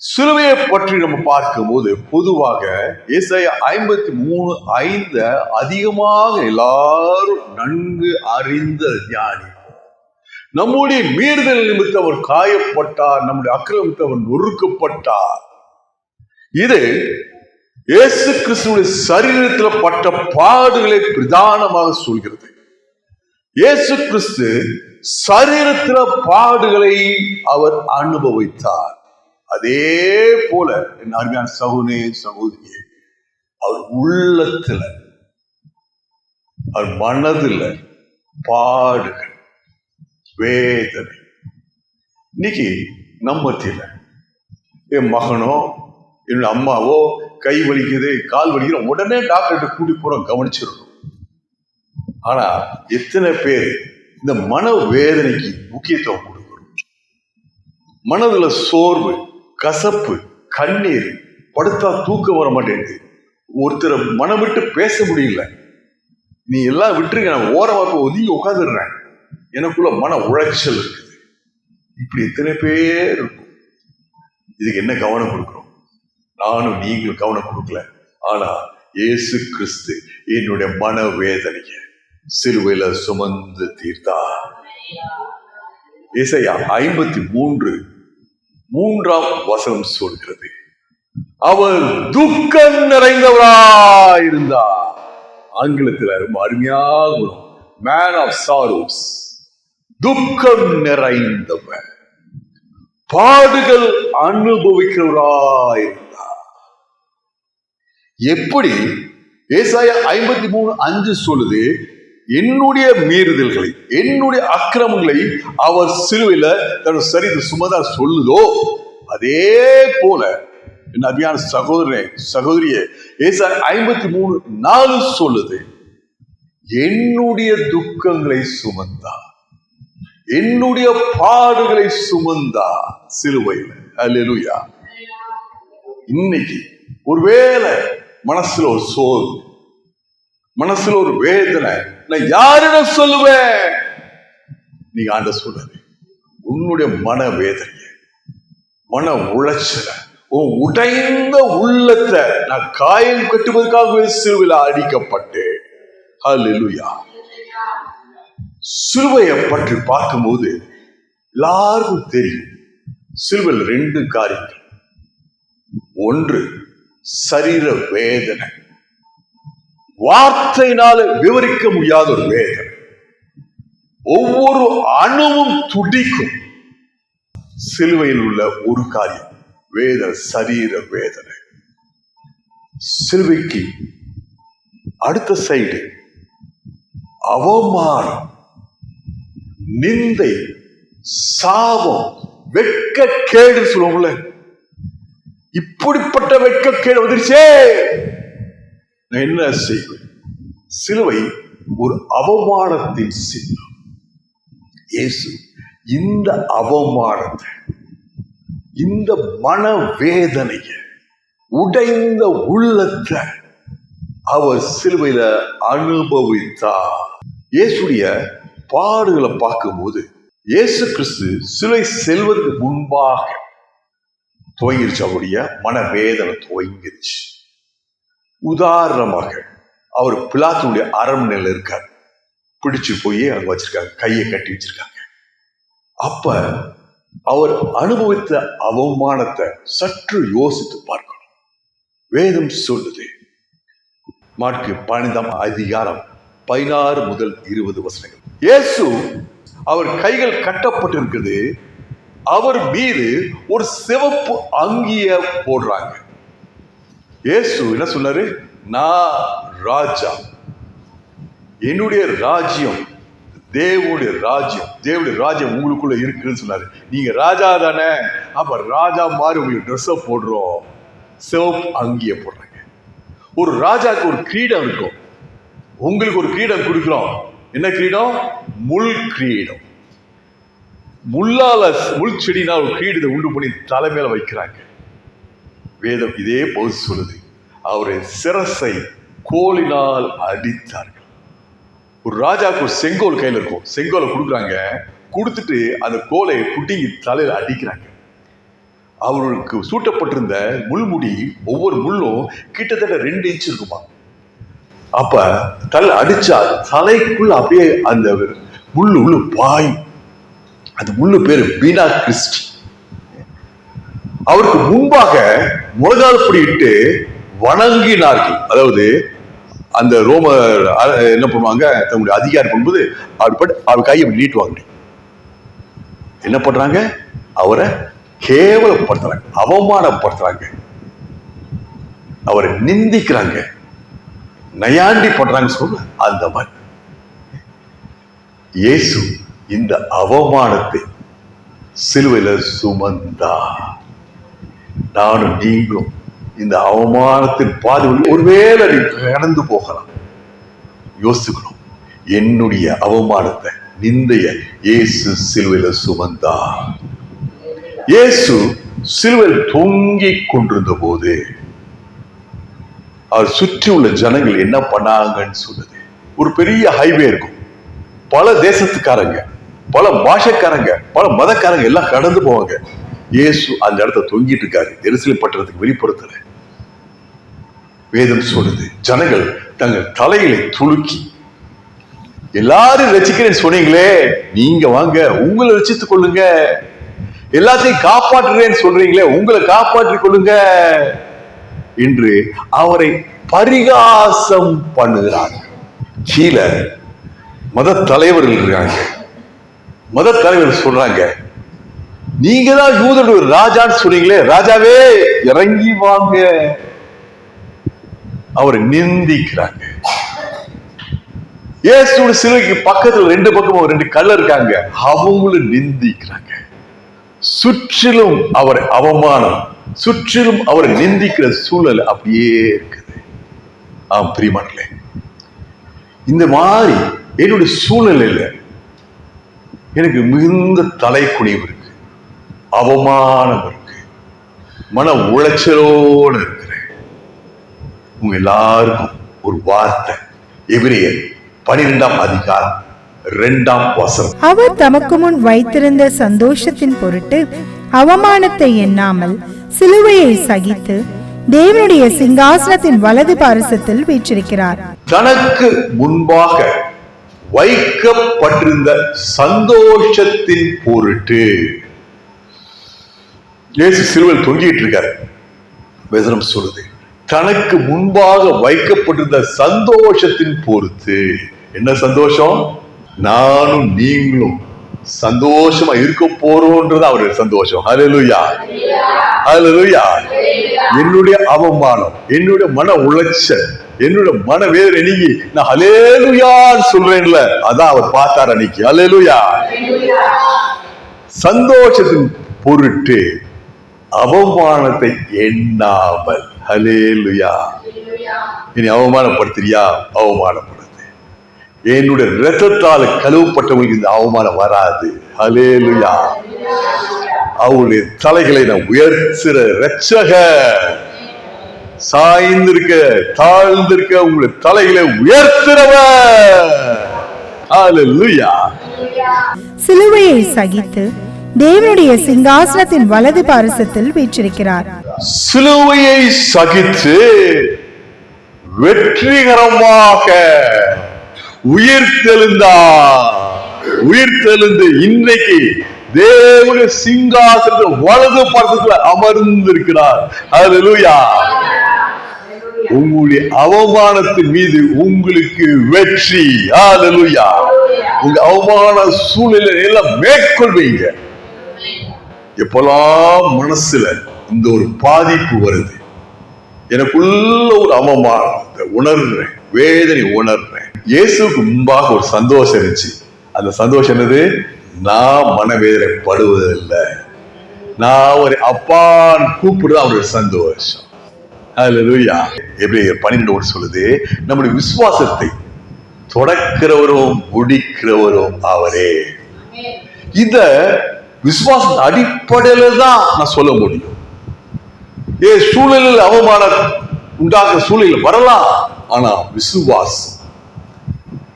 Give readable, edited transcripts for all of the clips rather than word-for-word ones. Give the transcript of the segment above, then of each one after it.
சிலுவையை பற்றி நம்ம பார்க்கும்போது பொதுவாக ஏசாயா 53:5 அதிகமாக எல்லாரும் நன்கு அறிந்த ஞானி. நம்முடைய மீறுதல் நிமித்தம் அவர் காயப்பட்டார், நம்முடைய அக்கிரமத்தை அவர் நொறுக்கப்பட்டார். இது இயேசு கிறிஸ்துவின் சரீரத்தில் பட்ட பாடுகளை பிரதானமாக சொல்கிறது. இயேசு கிறிஸ்து சரீரத்தில பாடுகளை அவர் அனுபவித்தார். அதே போல என் அருமையான சகோதரனே சகோதரியே, அவர் உள்ளத்துல, அவர் மனதுல பாடுகள், வேதனை. இன்னைக்கு நம்ம மத்தியில என் மகனோ என்னோட அம்மாவோ கை வலிக்குது, கால் வலிக்குது, உடனே டாக்டர்கிட்ட கூட்டி போறோம், கவனிச்சிடணும். ஆனா எத்தனை பேர் இந்த மன வேதனைக்கு முக்கியத்துவம் கொடுக்கிறோம்? மனதுல சோர்வு, கசப்பு, கண்ணீர், படுத்தா தூக்கம் வர மாட்டேங்குது, ஒருத்தரை மனம் விட்டு பேச முடியல, நீ எல்லாம் விட்டுருங்க, நான் ஓரமாக ஒதுங்கி உட்காந்துடுறேன், எனக்குள்ள மன உளைச்சல் இருக்குது. இப்படி எத்தனை பேர் இருக்கும். இதுக்கு என்ன கவனம் கொடுக்கிறோம்? நானும் நீங்களும் கவனம் கொடுக்கல. ஆனா இயேசு கிறிஸ்து என்னுடைய மன வேதனையை சிலுவையில சுமந்து தீர்த்தார். ஏசாயா 53:3 சொல்கிறது, அவர் துக்கம் நிறைந்தவராயிருந்தார். ஆங்கிலத்தில் ரொம்ப அருமையாக மேன் ஆஃப் சாரோஸ், துக்கம் நிறைந்தவர், பாடுகள் அனுபவிக்கிறவராயிருந்தார். எப்படி? ஏசாயா 53:5 சொல்லுது, என்னுடைய மீறுதல்களை, என்னுடைய அக்கிரமங்களை அவர் சிலுவையில தன் சரீரத்தை சுமந்தார் சொல்லுதோ, அதே போல என் அருமையான சகோதரனே சகோதரியே, ஏசாயா 53:4 சொல்லுது, என்னுடைய துக்கங்களை சுமந்தார், என்னுடைய பாடுகளை சுமந்தார் சிலுவையில. அல்லேலூயா. இன்னைக்கு ஒருவேளை மனசுல ஒரு சோர்வு, மனசுல ஒரு வேதனை, நான் யாரிடம் சொல்லுவேன்? நீங்க ஆண்டவர் சொல்றாரு, உன்னுடைய மன வேதனைய, மன உளைச்சல, உன் உடைந்த உள்ளத்தை நான் காயம் கட்டுவதற்காகவே சிலுவையில் அடிக்கப்பட்டேன். ஹல்லேலூயா. சிலுவையை பற்றி பார்க்கும்போது எல்லாருக்கும் தெரியும், சிலுவையில் 2 காரியங்கள். ஒன்று சரீர வேதனை, வார்த்தையினால விவரிக்க முடியாத ஒரு வேதனை, ஒவ்வொரு அணுவும் துடிக்கும். சிலுவையில் உள்ள ஒரு காரியம் வேதனை, சரீர வேதனை. சிலுவைக்கு அடுத்த சைடு அவமானம், நிந்தை, சாபம், வெட்கக்கேடு சொல்லுவோம்ல, இப்படிப்பட்ட வெட்கக்கேடு வந்துருச்சே, நான் என்ன செய்வேன்? சிலுவை ஒரு அவமானத்தின் சின்னம். இயேசு இந்த அவமானத்தை, இந்த மன வேதனைய, உடைந்த உள்ளத்தை அவர் சிலுவையில அனுபவித்தார். இயேசுடைய பாடுகளை பார்க்கும்போது, இயேசு கிறிஸ்து சிலுவை செல்வதற்கு முன்பாக துவங்கிருச்சு, அவருடைய மனவேதனை துவங்கிருச்சு. உதாரணமாக அவர் பிலாத்துடைய அரண்மனையில் இருக்கார், பிடிச்சு போய் அங்க வச்சிருக்காங்க, கையை கட்டி வச்சிருக்காங்க. அப்ப அவர் அனுபவித்த அவமானத்தை சற்று யோசித்து பார்க்கணும். வேதம் சொல்லுது, மாற்கு 12:16-20 இயேசு அவர் கைகள் கட்டப்பட்டிருக்குது, அவர் மீது ஒரு சிவப்பு அங்கிய போடுறாங்க. இயேசு என்ன சொன்னாரு? நான் ராஜா, என்னுடைய ராஜ்யம் தேவனுடைய ராஜ்யம், தேவனுடைய ராஜ்யம் உங்களுக்குள்ள இருக்குன்னு சொன்னாரு. நீங்க ராஜா தானே, அப்ப ராஜா மாதிரி உங்களுக்கு ட்ரெஸ்ஸை போடுறோம், சிவப்பு அங்கிய போடுறாங்க. ஒரு ராஜாக்கு ஒரு கிரீடம் இருக்கும், உங்களுக்கு ஒரு கிரீடம் கொடுக்கிறோம். என்ன கிரீடம்? முள் கிரீடம். முள்ளால, முள் செடினால் ஒரு கிரீடத்தை உண்டு பண்ணி தலைமையில வைக்கிறாங்க. வேதம் இதே போது சொல்லுது, அவரை சிரசை கோலினால் அடித்தார்கள். ஒரு ராஜாவுக்கு ஒரு செங்கோல் கையில் இருக்கும், செங்கோலை கொடுக்குறாங்க, கொடுத்துட்டு அந்த கோலை புட்டிங்கி தலையில அடிக்கிறாங்க. அவர்களுக்கு சூட்டப்பட்டிருந்த முள்முடி ஒவ்வொரு முள்ளும் கிட்டத்தட்ட 2 இன்ச் இருக்குமா. அப்ப தலை அடிச்சா தலைக்குள்ள அப்படியே அந்த முள்ளு பாயும். அந்த முள்ளு பேரு பீனா கிறிஸ்டி. அவருக்கு முன்பாக முழங்கால் படியிட்டு வணங்கினார்கள். அதாவது அந்த ரோம என்ன பண்ணுவாங்க, தன்னுடைய அதிகாரம் பண்ணும்போது அவர் கையை நீட்டுவாங்க. என்ன பண்றாங்க? அவரை கேவலப்படுத்துறாங்க, அவமானப்படுத்துறாங்க, அவரை நிந்திக்கிறாங்க, நயாண்டி பண்றாங்க சொல்ல. அந்த மாதிரி இயேசு இந்த அவமானத்தை சிலுவையில சுமந்தா. நானும் நீங்களும் இந்த அவமானத்தின் பாதையில் ஒருவேளை கடந்து போகலாம். யோசிக்கணும், என்னுடைய அவமானத்தை, நிந்தைய இயேசு சிலுவையில சுமந்தா. இயேசு சிலுவையில் தொங்கிக் கொண்டிருந்த போது அவர் சுற்றி உள்ள ஜனங்கள் என்ன பண்ணாங்கன்னு சொல்லுது. ஒரு பெரிய ஹைவே இருக்கும், பல தேசத்துக்காரங்க, பல பாஷைக்காரங்க, பல மதக்காரங்க எல்லாம் கடந்து போவாங்க. இயேசு அந்த இடத்த தொங்கிட்டு இருக்காரு, எருசலேம் பட்டணத்துக்கு வெளிப்புறத்துல. வேதம் சொல்லுது, ஜனங்கள் தங்கள் தலைகளை துலுக்கி, எல்லாரும் ரசிக்கிறேன்னு சொன்னீங்களே, நீங்க வாங்க, உங்களை ரசித்துக் கொள்ளுங்க. எல்லாத்தையும் காப்பாற்றுறேன்னு சொல்றீங்களே, உங்களை காப்பாற்றிக் கொள்ளுங்க என்று அவரை பரிகாசம் பண்ணுகிறாங்க. கீழே மத தலைவர்கள் இருக்காங்க. மத தலைவர்கள் சொல்றாங்க, நீங்க தான் யூதருடைய ராஜான்னு சொன்னீங்களே, ராஜாவே இறங்கி வாங்க. அவரை நிந்திக்கிறாங்க. இயேசுவோட சிலுவைக்கு பக்கத்துல 2 பக்கமும் 2 கல்ல இருக்காங்க, அவங்களும் நிந்திக்கிறாங்க. சுற்றிலும் அவர் அவமானம், சுற்றிலும் அவரை நிந்திக்கிற சூழல் அப்படியே இருக்குது. பிரியமானங்களே, இந்த மாதிரி என்னுடைய சூழ்நிலையில எனக்கு மிகுந்த தலை குனிவு இருக்கு, அவமானம் இருக்கு, மன உளைச்சலோடு இருக்கிறேன். உங்க எல்லாருக்கும் ஒரு வார்த்தை, எபிரேயர் 12ஆம் அதிகாரம் 2ஆம் வசனம். அவர் தமக்கு முன் வைத்திருந்த சந்தோஷத்தின் பொருட்டு அவமானத்தை எண்ணாமல் சிலுவையை சகித்து தேவனுடைய சிங்காசனத்தின் வலது பாரசத்தில் வீற்றிருக்கிறார். தனக்கு முன்பாக வைக்கப்பட்டிருந்த சந்தோஷத்தின் பொருட்டு இயேசு சிலுவையில் தொங்கிட்டு இருக்காரு. வேதம் சொல்லுது, தனக்கு முன்பாக வைக்கப்பட்டிருந்த சந்தோஷத்தின் பொருட்டு. என்ன சந்தோஷம்? நானும் நீங்களும் சந்தோஷமா இருக்க போறோம்ன்றது அவருடைய சந்தோஷம். ஹல்லேலூயா, ஹல்லேலூயா. என்னுடைய அவமானம், என்னுடைய மன உளைச்சல், என்னுடைய மன வேதனை நீங்கி நான் ஹல்லேலூயான்னு சொல்றேன்ல, அதான் அவர் பார்த்தார் அன்னைக்கு. ஹல்லேலூயா. சந்தோஷத்தின் பொருட்டு அவமானத்தை எண்ணாமல். ஹல்லேலூயா. இனி அவமானப்படுத்துறியா? அவமானப்படுத்து. என்னுடைய இரத்தத்தால் கழுவப்பட்டவங்களுக்கு இந்த அவமானம் வராது. ஹல்லேலூயா. அவருடைய தலைகளை நான் உயர்த்துற இரட்சகர், சாய்ந்திருக்க தாழ்ந்திருக்க உங்களுடைய தலைகளை உயர்த்துறவர். ஹல்லேலூயா. சிலுவையை சகித்து தேவனுடைய சிங்காசனத்தின் வலது பாரசத்தில் வீற்றிருக்கிறார். சிலுவையை சகித்து வெற்றிகரமாக உயிர்த்தெழுந்து இன்றைக்கு தேவனுடைய சிங்காசனத்தின் வலது பாரசத்தில் அமர்ந்திருக்கிறார். ஹல்லேலூயா. உங்களுடைய அவமானத்தின் மீது உங்களுக்கு வெற்றி. ஹல்லேலூயா. உங்க அவமான சூழ்நிலை எல்லாம் மேற்கொள்வீங்க. எப்பெல்லாம் மனசுல இந்த ஒரு பாதிப்பு வருது, எனக்குள்ள ஒரு அவமானத்தை உணர்றேன், வேதனை உணர்றேன். இயேசுக்கு முன்பாக ஒரு சந்தோஷம் இருந்துச்சு. அந்த சந்தோஷம் என்னது? நான் மனவேதனை படுவதில்லை, நான் ஒரு அப்பான்னு கூப்பிடுறது அவருடைய சந்தோஷம். ஹல்லேலூயா. எபிரேயர் 12 சொல்லுது, நம்முடைய விசுவாசத்தை தொடக்கிறவரும் முடிக்கிறவரும் அவரே. இந்த விசுவாச அடிப்படையில தான் நான் சொல்ல முடியும். சூழலில் அவமானம் உண்டாக்குற சூழலில் வரலாம், ஆனா விசுவாசம்,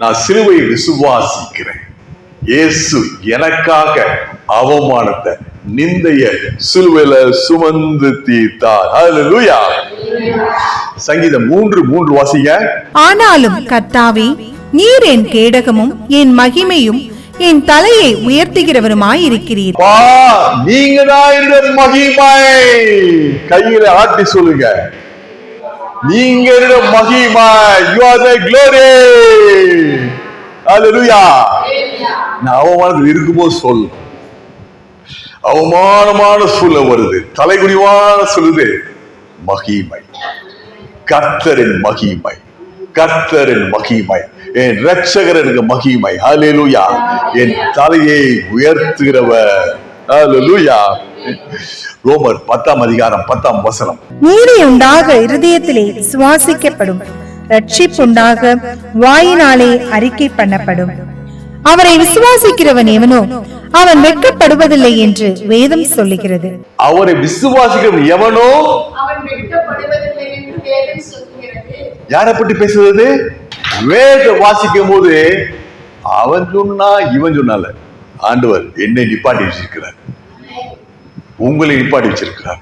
நான் சிலுவையை விசுவாசிக்கிறேன், இயேசு எனக்காக அவமானத்தை நிந்தைய சிலுவையில சுமந்து தீர்த்தார். ஹல்லேலூயா. சங்கீதம் 3:3 வாசிங்க. ஆனாலும் கர்த்தாவே, நீர் என் கேடகமும் என் மகிமையும் என் தலையை உயர்த்துகிறவருமாயிருக்கிறீர். நீங்க தான் என்னுடைய மகிமை. கையில ஆட்டி சொல்லுங்க, நீங்க என்னுடைய மகிமை. You are the glory. ஹல்லேலூயா. நான் அவமானத்தில் இருக்கும்போது சொல், அவமானமான சூழ்நிலை வருது, தலைகுனிவான சொல்லுது, மகிமை, கர்த்தரின் மகிமை, கர்த்தரின் மகிமை, என் இரட்சகர் எனக்கு மகிமை. ஹல்லேலூயா. என் தலையை உயர்த்துகிறவர். ஹல்லேலூயா. ரோமர் 10:10 நீதி உண்டாக இருதயத்திலே சுவாசிக்கப்படும், ரட்சிப்புண்டாக வாயினாலே அறிக்கை பண்ணப்படும். அவரை விசுவாசிக்கிறவன் எவனோ அவன் வெட்கப்படுவதில்லை என்று வேதம் சொல்லுகிறது. அவரை விசுவாசிக்கிறவன் எவனோ அவன் வெட்கப்படுவதில்லை என்று வேதம் சொல்லுகிறது. யாரை பற்றி பேசுறது? வேத வாசிக்கும் போது அவன் சொன்னா இவன் சொன்னால ஆண்டவர் என்னை நிப்பாட்டி வச்சிருக்கிறார், உங்களை நிப்பாட்டி வச்சிருக்கிறார்.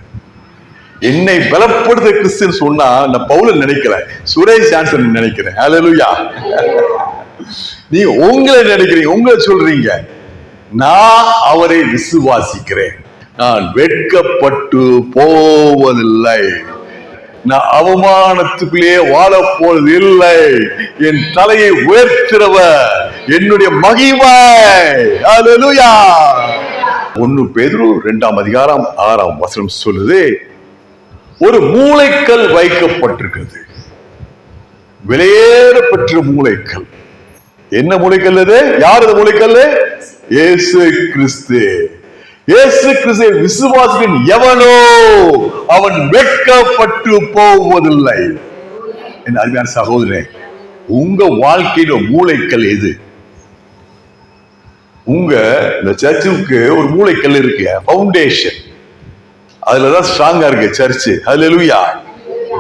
என்னை பலப்படுத்த கிறிஸ்துன்னு சொன்னா நான் பவுல நினைக்கல, சுரேஷ் ஜான்சன் நினைக்கிறேன். ஹல்லேலூயா. நீ உங்களை நினைக்கிறீங்க, உங்களை சொல்றீங்க. நான் அவரை விசுவாசிக்கிறேன், நான் வெட்கப்பட்டு போவதில்லை, நான் அவமானத்துக்குள்ளே வாழ போவது இல்லை, என் தலையை உயர்த்துறவர் என்னுடைய மகிமை. ஹல்லேலூயா. 1 பேதுரு 2:6 சொல்லுது, ஒரு மூலைக்கல் வைக்கப்பட்டிருக்கிறது, விலையேற பெற்ற மூலைக்கல். என்ன மூலைக்கல் அது? யார் அது மூலைக்கல்? இயேசு கிறிஸ்து. இயேசு கிறிஸ்துவை விசுவாசிக்கும் எவனோ அவன் வெட்கப்பட்டு போவதில்லை. என் அருமையான சகோதரனே, உங்க வாழ்க்கையில மூலைக்கல் எது? உங்க இந்த சர்ச்சுக்கு ஒரு மூலைக்கல் இருக்கு, ஃபவுண்டேஷன். அதுலதான் ஸ்ட்ராங்கா இருக்கு சர்ச்சு. ஹல்லேலூயா.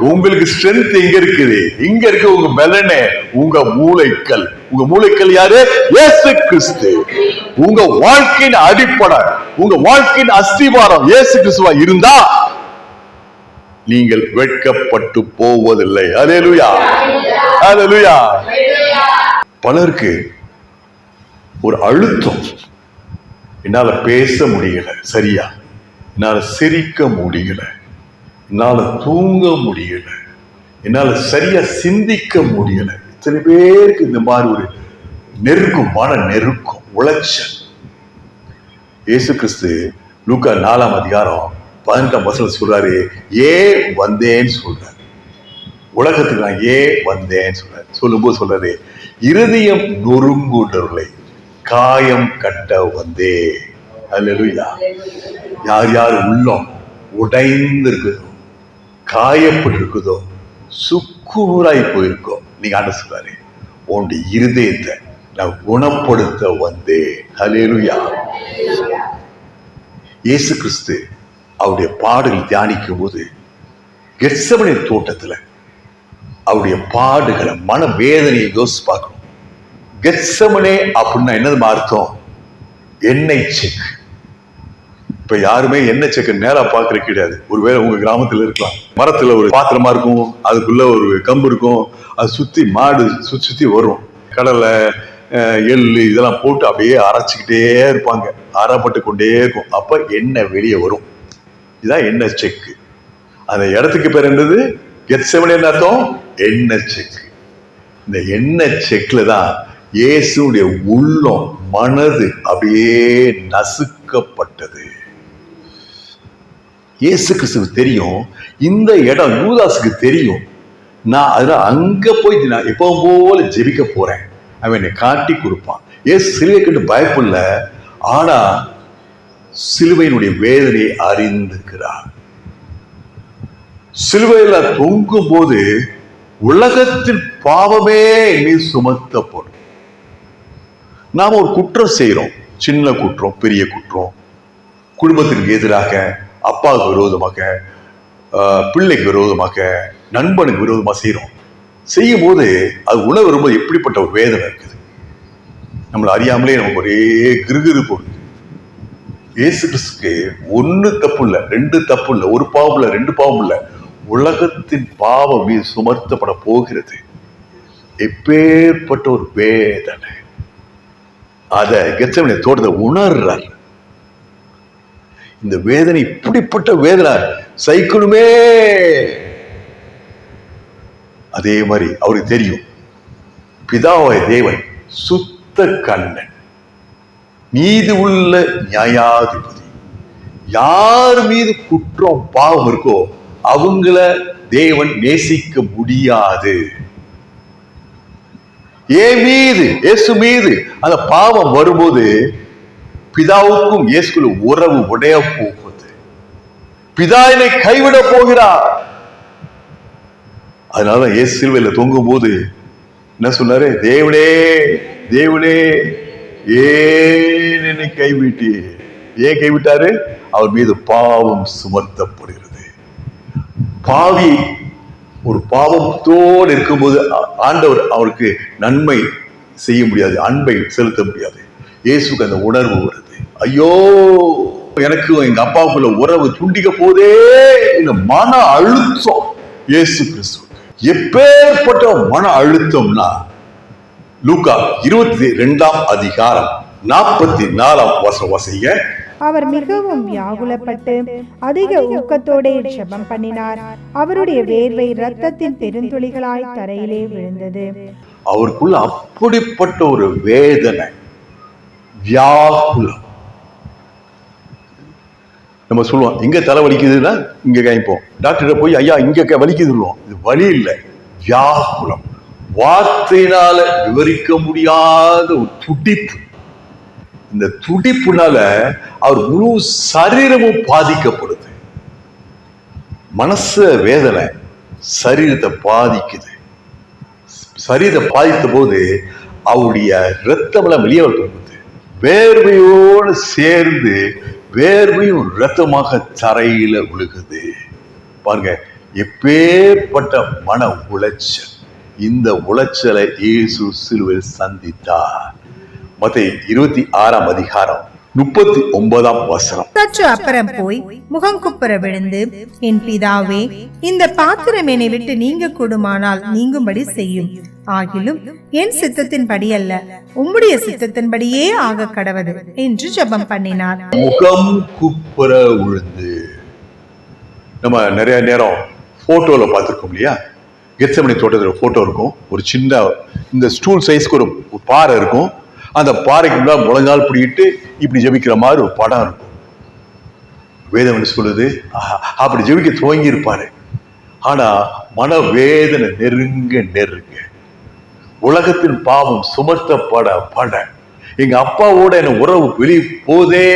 உங்களுக்கு ஸ்ட்ரென்த் எங்க இருக்குது? இங்க இருக்கு உங்க பலனே, உங்க மூலைக்கல். உங்க மூலைக்கல் யாரு? இயேசு கிறிஸ்து. உங்க வாழ்க்கையின் அடிப்படை, உங்க வாழ்க்கையின் அஸ்திவாரம் இயேசு கிறிஸ்துவா இருந்தா நீங்கள் வெட்கப்பட்டு போவதில்லை. ஹல்லேலூயா. ஹல்லேலூயா. பலருக்கு ஒரு அழுத்தம், என்னால பேச முடியல சரியா, என்னால சிரிக்க முடியல, என்னால தூங்க முடியல, என்னால சரியா சிந்திக்க முடியல. இத்தனை பேருக்கு இந்த மாதிரி ஒரு நெருக்கம், மன நெருக்கம், உளைச்சல். இயேசு கிறிஸ்து லூக்கா 4:18 சொல்றாரு, ஏன் வந்தேன்னு சொல்றாரு. உலகத்துக்கு நான் ஏன் வந்தேன்னு சொல்றாரு. சொல்லும்போது சொல்றாரு, இருதயம் நொறுங்குண்டவர்களை காயம் கட்ட வந்தே. ஹல்லேலூயா. யார் யார் உள்ளம் உடைந்து இருக்குதோ, காயப்பட்டு இருக்குதோ, சுக்குநூறாய் போயிருக்கோ, நீங்க ஆண்டவர் சொல்றாரு, உன்னுடைய இருதயத்தை நான் குணப்படுத்த வந்தேன். ஹல்லேலூயா. இயேசு கிறிஸ்து அவருடைய பாடுகள் தியானிக்கும் போது கெத்செமனே தோட்டத்துல அவருடைய பாடுகளை, மன வேதனையை யோசிச்சு பார்க்கணும். கெத்செமனே அப்படின்னா என்னது அர்த்தம்? எண்ணெய் செக். இப்ப யாருமே எண்ணெய் செக்கு நேரா பாக்குறது கிடையாது. ஒருவேளை உங்க கிராமத்துல இருக்கலாம், மரத்துல ஒரு பாத்திரமா இருக்கும், அதுக்குள்ள ஒரு கம்பு இருக்கும், அது சுத்தி மாடு சுத்தி வரும், கடலை எள்ளு இதெல்லாம் போட்டு அப்படியே அரைச்சிக்கிட்டே இருப்பாங்க, அரைப்பட்டு கொண்டே இருக்கும். அப்ப எண்ணெய் வெளியே வரும். இதுதான் எண்ணெய் செக்கு. அந்த இடத்துக்கு பேர் என்னது? கெத்செமனே அர்த்தம் எண்ணெய் செக்கு. இந்த எண்ணெய் செக்ல தான் இயேசுடைய உள்ளம், மனது அப்படியே நசுக்கப்பட்டது. இயேசு கிறிஸ்துவுக்கு தெரியும் இந்த இடம், யூதாசுக்கு தெரியும், நான் அதனால அங்க போய் நான் எப்பவும் போல ஜெபிக்க போறேன், அவன் என்னை காட்டி கொடுப்பான். ஏசு சிலுவை கண்டு பயப்படல, ஆனா சிலுவையினுடைய வேதனையை அறிந்திருக்கிறார். சிலுவையில தொங்கும் போது உலகத்தின் பாவமே நீ சுமத்தப்படும். நாம ஒரு குற்றம் செய்யறோம், சின்ன குற்றம், பெரிய குற்றம், குடும்பத்திற்கு எதிராக, அப்பாவுக்கு விரோதமாக, பிள்ளைக்கு விரோதமாக, நண்பனுக்கு விரோதமாக செய்யறோம். செய்யும் போது அது உணவு வரும்போது எப்படிப்பட்ட ஒரு வேதனை இருக்குது. நம்மளை அறியாமலே நமக்கு ஒரே கிருகிரு போடுது. இயேசு கிறிஸ்துக்கு ஒன்னு தப்பு இல்லை, ரெண்டு தப்பு இல்லை, ஒரு பாவம் இல்லை, ரெண்டு பாவம் இல்லை, உலகத்தின் பாவம் மீது சுமர்த்தப்பட போகிறது. எப்பேற்பட்ட ஒரு வேதனை! அத கெத்செமனே தோட்டத்தை உணர்றார். இந்த வேதனை இப்படிப்பட்ட வேதனை சைக்கிளுமே. அதே மாதிரி அவருக்கு தெரியும், பிதாவாய தேவன் சுத்த கண்ணன், நீதி உள்ள நியாயாதிபதி. யார் மீது குற்றம் பாவம் இருக்கோ அவங்கள தேவன் நேசிக்க முடியாது. ஏன் மீது, இயேசு மீது அந்த பாவம் வரும்போது பிதாவுக்கும் இயேசுக்கும் உறவு உடைய போகுது. பிதா என்னை கைவிட போகிறார். அதனால இயேசு சிலுவையில தொங்கும் போது என்ன சொன்னாரு? தேவனே தேவனே ஏன் என்னை கைவிட்டி? ஏன் கைவிட்டாரு? அவர் மீது பாவம் சுமத்தப்படுகிறது. பாவி ஒரு பாவத்தோடு இருக்கும்போது ஆண்டவர் அவருக்கு நன்மை செய்ய முடியாது, அன்பை செலுத்த முடியாது. இயேசுக்கு அந்த உணர்வு வருது. ஐயோ, எனக்கு எங்க அப்பாவுக்குள்ள உறவு துண்டிக்க போதே இந்த மன அழுத்தம். இயேசு கிறிஸ்து எப்பேற்பட்ட மன அழுத்தம்னா, லூக்கா 22ஆம் அதிகாரம் 44ஆம் வசனம் வாசிங்க. அவர் மிகவும் வியாகுலப்பட்டு அதிக ஊக்கத்தோടെ ஜெபம் பண்ணினார். அவருடைய வேர்வை இரத்தத்தின் பெருந்துளிகளாய் தரையிலே விழுந்தது. அவருக்குள்ள அப்படிப்பட்ட ஒரு வேதனை, வியாகுலம். நம்ம சொல்லுவோம், எங்க தலை வலிக்குதுன்னா இங்க காய்ப்போம், டாக்டர் போய் ஐயா இங்க வலிக்குதுல்லுவோம். இது வலி இல்லை, வியாகுலம். வார்த்தையினால விவரிக்க முடியாத ஒரு துடிப்பு. இந்த துடிப்புனால அவர் முழு சரீரமும் பாதிக்கப்படுது. மனச வேதனை சரீரத்தை பாதிக்குது. சரீரத்தை பாதித்த போது அவருடைய ரத்தமெல்லாம் வெளியே போகுது. வேர்வையோடு சேர்ந்து வேர்வையும் ரத்தமாக தரையில விழுகுது. பாருங்க, எப்பேற்பட்ட மன உளைச்சல். இந்த உளைச்சலை இயேசு சிலுவையில் சந்தித்தார். மத்தேயு 26ஆம் அதிகாரம் 39ஆம் வசனம். சற்று அப்புறம் போய் முகங்குப்புற விழுந்து, என் பிதாவே, இந்த பாத்திரம் என்னை விட்டு நீங்க கூடுமானால் நீங்கும்படி செய்யும். ஆகிலும் என் சித்தத்தின்படி அல்ல, உம்முடைய சித்தத்தின்படியே ஆக கடவது என்று ஜெபம் பண்ணினார். முகம் குப்புற விழுந்து. நம்ம நிறைய நேரம் போட்டோல பார்த்திருக்கோம் இல்லையா? கெத்செமனே தோட்டத்துல போட்டோ இருக்கும். ஒரு சின்ன இந்த ஸ்டூல் சைஸ்க்கு ஒரு பாறை இருக்கும். அந்த பாறைக்கு முன்னாடி முழங்கால் பிடிக்கிட்டு இப்படி ஜெபிக்கிற மாதிரி ஒரு படம் இருக்கும். வேதம் சொல்லுது, அப்படி ஜெபிக்க துவங்கி இருப்பாரு. ஆனா மனவேதனை நெருங்க நெருங்க, உலகத்தின் பாவம் சுமர்த்தப்பட எங்க அப்பாவோட என்ன உறவு வெளியே போதே,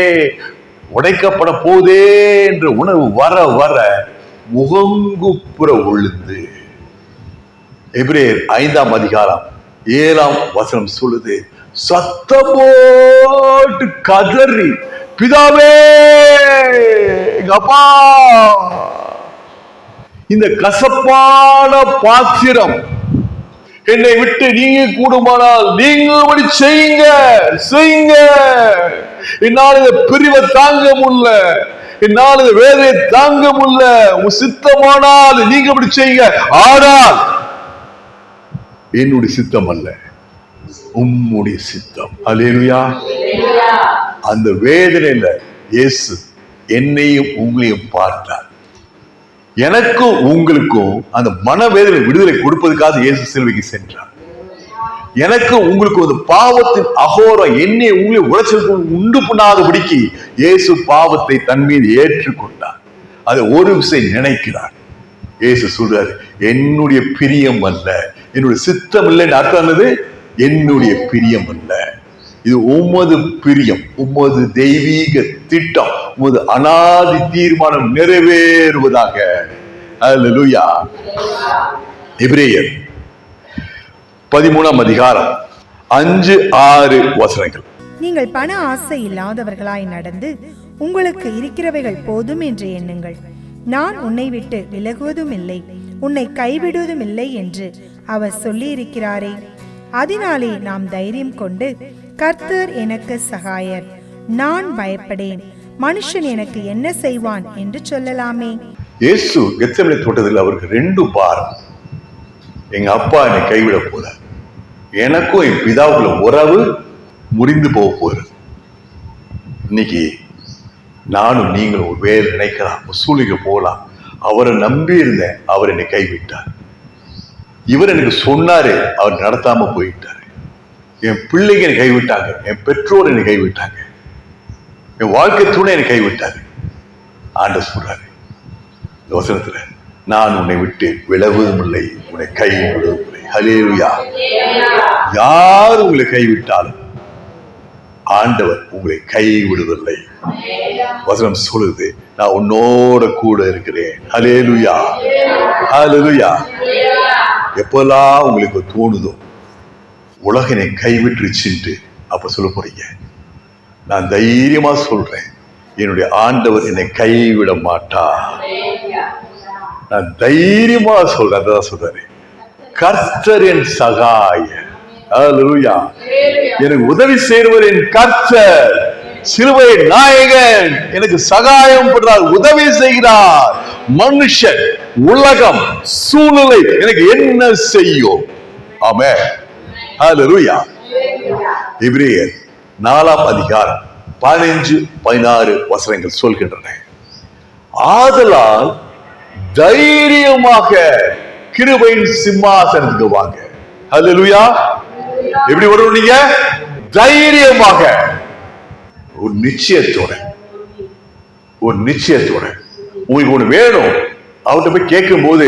உடைக்கப்பட போதே என்ற உணர்வு வர வர முகங்குப்புற விழுந்து. எபிரேயர் 5ஆம் அதிகாரம் 7ஆம் வசனம் சொல்லுது, சத்தம் போட்டு கதறி, பிதாவே, எங்க அப்பா, இந்த கசப்பான பாத்திரம் என்னை விட்டு நீங்க கூடுமானால் நீங்க செய்யுங்க செய்யுங்க. என்னால் இந்த பிரிவை தாங்க முடியல, என்னால் இந்த வேதனையை தாங்க முடியல. உன் சித்தமானால் நீங்க அப்படி செய்யுங்க. ஆனால் என்னுடைய சித்தம் அல்ல, உம்முடைய சித்தம். அல்லேலூயா. அந்த வேதனையில இயேசு என்னையும் உங்களையும் பார்த்தார். எனக்கும் உங்களுக்கும் அந்த மனவேதனை விடுதலை கொடுப்பதற்காக இயேசு சிலுவைக்கு சென்றார். எனக்கு உங்களுக்கு ஒரு பாவத்தின் அகோரம் என்னை உங்களை உளைச்சலுக்கு உண்டு பண்ணாதபடிக்கு இயேசு பாவத்தை தன் மீது ஏற்றுக்கொண்டார். அதை ஒரு விஷயம் நினைக்கிறார். இயேசு சொல்றாரு, என்னுடைய பிரியம் அல்ல, என்னுடைய சித்தம் இல்லைன்னு அர்த்தம் என்னது? என்னுடைய பிரியம் அல்ல, இது உமது பிரியம், உமது தெய்வீக திட்டம், உமது அனாதி தீர்மானம் நிறைவேறுவதாக. அல்லேலூயா. எபிரேயர் 13ஆம் அதிகாரம் 5-6 வசனங்கள். நீங்கள் பண ஆசை இல்லாதவர்களாய் நடந்து உங்களுக்கு இருக்கிறவைகள் போதும் என்று எண்ணுங்கள். நான் உன்னை விட்டு விலகுவதும் இல்லை, உன்னை கைவிடுவதும் இல்லை என்று அவர் சொல்லி இருக்கிறாரே. அதனாலே நாம் தைரியம் கொண்டு, கர்த்தர் எனக்கு சகாயர், நான் பயப்படேன், மனுஷன் எனக்கு என்ன செய்வான் என்று சொல்லலாமே. இயேசு கெத்செமனே தோட்டத்தில் அவருக்கு 2 பாரம். எங்க அப்பா என்னை கைவிட போறார், எனக்கும் என் பிதாவுக்குள்ள உறவு முறிந்து போக போகிறது. இன்னைக்கு நானும் நீங்களும் ஒரு வேலை நினைக்கலாம், சூழ்நிலைக்கு போகலாம். அவரை நம்பி இருந்தேன், அவர் என்னை கைவிட்டார். இவர் எனக்கு சொன்னாரு, அவர் நடத்தாம போயிட்டாரு. என் பிள்ளைங்க என்னை கைவிட்டாங்க, என் பெற்றோர் என்னை கைவிட்டாங்க, என் வாழ்க்கை துணை என்னை கைவிட்டாரு. ஆண்டவர் சொல்றாரு இந்த வசனத்துல, நான் உன்னை விட்டு விலகுவதும் இல்லை, உன்னை கைவிடுவதும் இல்லை. ஹல்லேலூயா. யார் உங்களை கைவிட்டாலும் ஆண்டவர் உங்களை கைவிடுவதில்லை. வசனம் சொல்லுது, நான் உன்னோட கூட இருக்கிறேன். ஹல்லேலூயா, ஹல்லேலூயா. எப்பெல்லாம் உங்களுக்கு தோணுதோ உலகனை கைவிட்டுருச்சுட்டு அப்ப சொல்ல போறீங்க, நான் தைரியமா சொல்றேன், என்னுடைய ஆண்டவர் என்னை கைவிட மாட்டார். நான் தைரியமா சொல்றேன். அதான் சொல்றாரு, கர்த்தர் என் சகாய. ஹல்லேலூயா. எனக்கு உதவி செய்வர் என் கர்த்தர், சிலுவை நாயகன் எனக்கு சகாயம் பண்றார், உதவி செய்கிறார். மனுஷன், உலகம், சூழ்நிலை எனக்கு என்ன செய்யும்? ஆமென். ஹல்லேலூயா. எபிரேயர் 4ஆம் அதிகாரம் 15-16 வசனங்கள் சொல்கின்றன. ஆதலால் தைரியமாக கிருபையின் சிம்மாசனத்துக்கு வாங்க. ஹல்லேலூயா. எப்படி வரணும்? நீங்க தைரியமாக, ஒரு நிச்சயத்தோட, ஒரு நிச்சயத்தோட. உங்களுக்கு ஒண்ணு வேணும், அவர்கிட்ட போய் கேட்கும் போது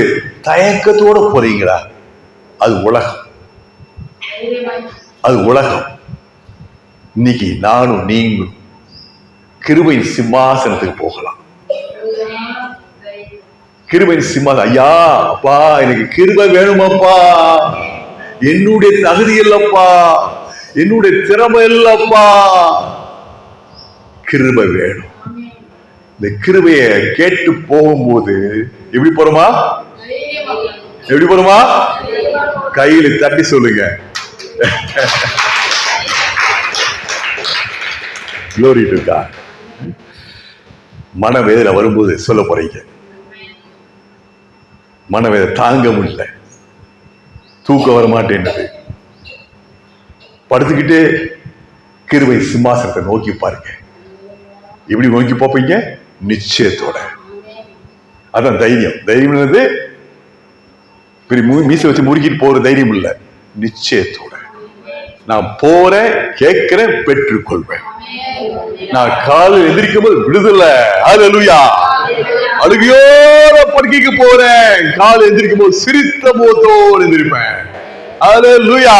தயக்கத்தோட போறீங்களா? அது உலகம், அது உலகம். இன்னைக்கு நானும் நீங்களும் கிருபையின் சிம்மாசனத்துக்கு போகலாம். கிருபையின் சிம்மாசனம். ஐயா, அப்பா எனக்கு கிருபை வேணுமப்பா, என்னுடைய தகுதி இல்லப்பா, என்னுடைய திறமை இல்லப்பா, கிருபை வேணும். இந்த கிருபைய கேட்டு போகும்போது எப்படி போறோமா? எப்படி போறோமா? கையில தட்டி சொல்லுங்க. Glory to God. மனவேதனை வரும்போது சொல்ல போறீங்க, மனவேதனை தாங்க முடியல, தூக்கம் வர மாட்டேன்னுது, படுத்துக்கிட்டு கிருபை சிம்மாசனத்தை நோக்கி பாருங்க. எப்படி நோக்கி பார்ப்பீங்க? நிச்சயத்தோட. அதான் தைரியம். தைரியம் என்னது? மீசை வச்சு முறுக்கிட்டு போற தைரியம் இல்ல, நிச்சயத்தோட. நான் போறேன், கேட்கிறேன், பெற்றுக்கொள்வேன். நான் காலில் எதிர்க்கும் போது விடுதலை. ஹல்லேலூயா. அழுகையோட படுக்கைக்கு போறேன், கால் எந்திரிக்கும் போது சிரித்த முகத்தோடு எந்திரிப்பேன். ஹல்லேலூயா.